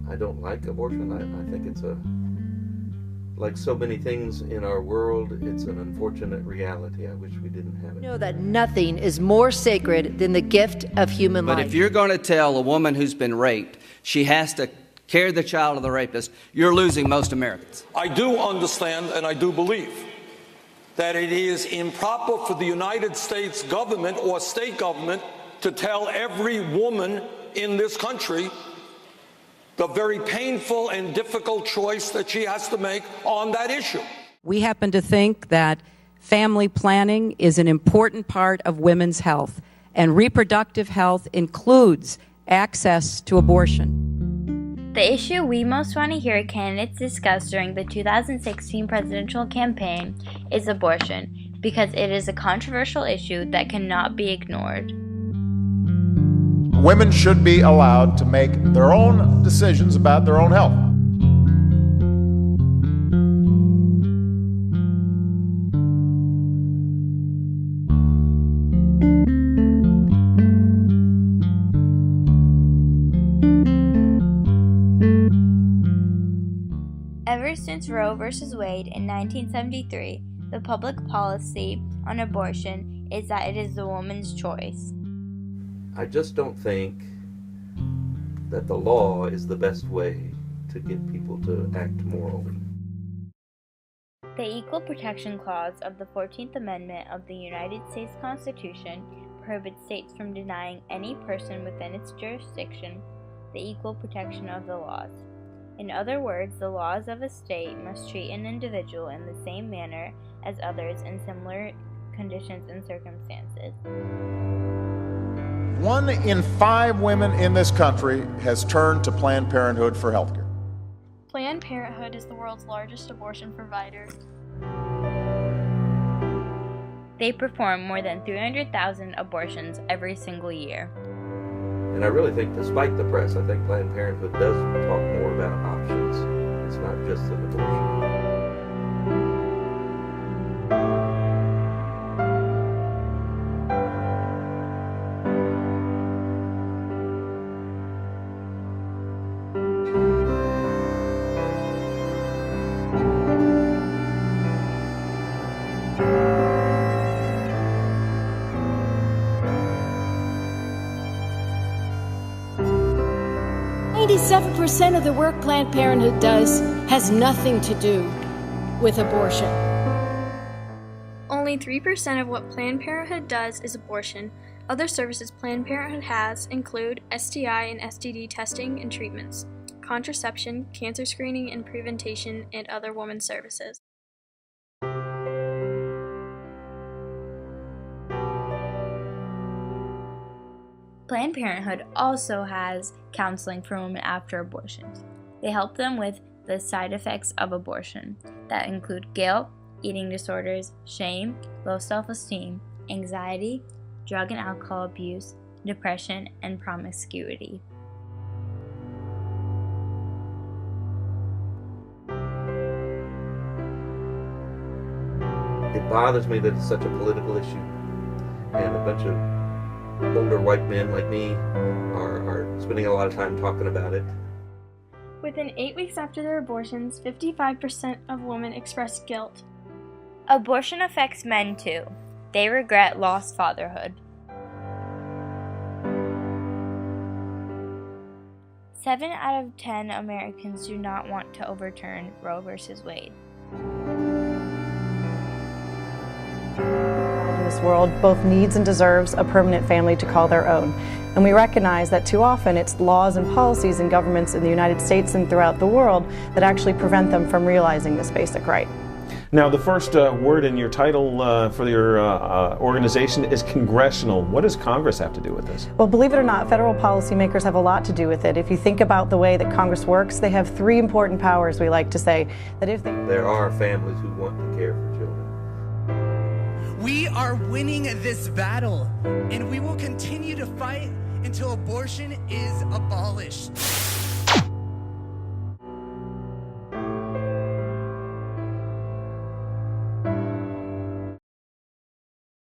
I don't like abortion. I think it's like so many things in our world, it's an unfortunate reality. I wish we didn't have it. Know that nothing is more sacred than the gift of human life. But if you're going to tell a woman who's been raped she has to carry the child of the rapist, you're losing most Americans. I do understand and I do believe that it is improper for the United States government or state government to tell every woman in this country the very painful and difficult choice that she has to make on that issue. We happen to think that family planning is an important part of women's health, and reproductive health includes access to abortion. The issue we most want to hear candidates discuss during the 2016 presidential campaign is abortion, because it is a controversial issue that cannot be ignored. Women should be allowed to make their own decisions about their own health. Ever since Roe v. Wade in 1973, the public policy on abortion is that it is the woman's choice. I just don't think that the law is the best way to get people to act morally. The Equal Protection Clause of the 14th Amendment of the United States Constitution prohibits states from denying any person within its jurisdiction the equal protection of the laws. In other words, the laws of a state must treat an individual in the same manner as others in similar conditions and circumstances. 1 in 5 women in this country has turned to Planned Parenthood for health care. Planned Parenthood is the world's largest abortion provider. They perform more than 300,000 abortions every single year. And I really think, despite the press, I think Planned Parenthood does talk more about options. It's not just an abortion. Percent of the work Planned Parenthood does has nothing to do with abortion. Only 3% of what Planned Parenthood does is abortion. Other services Planned Parenthood has include STI and STD testing and treatments, contraception, cancer screening and prevention, and other women's services. Planned Parenthood also has counseling for women after abortions. They help them with the side effects of abortion that include guilt, eating disorders, shame, low self-esteem, anxiety, drug and alcohol abuse, depression, and promiscuity. It bothers me that it's such a political issue, and a bunch of older white men like me are spending a lot of time talking about it. Within 8 weeks after their abortions, 55% of women express guilt. Abortion affects men too. They regret lost fatherhood. 7 out of 10 Americans do not want to overturn Roe v. Wade. This world both needs and deserves a permanent family to call their own. And we recognize that too often it's laws and policies and governments in the United States and throughout the world that actually prevent them from realizing this basic right. Now, the first word in your title for your organization is congressional. What does Congress have to do with this? Well, believe it or not, federal policymakers have a lot to do with it. If you think about the way that Congress works, they have 3 important powers, we like to say. That if there are families who want to care for children. We are winning this battle, and we will continue to fight until abortion is abolished.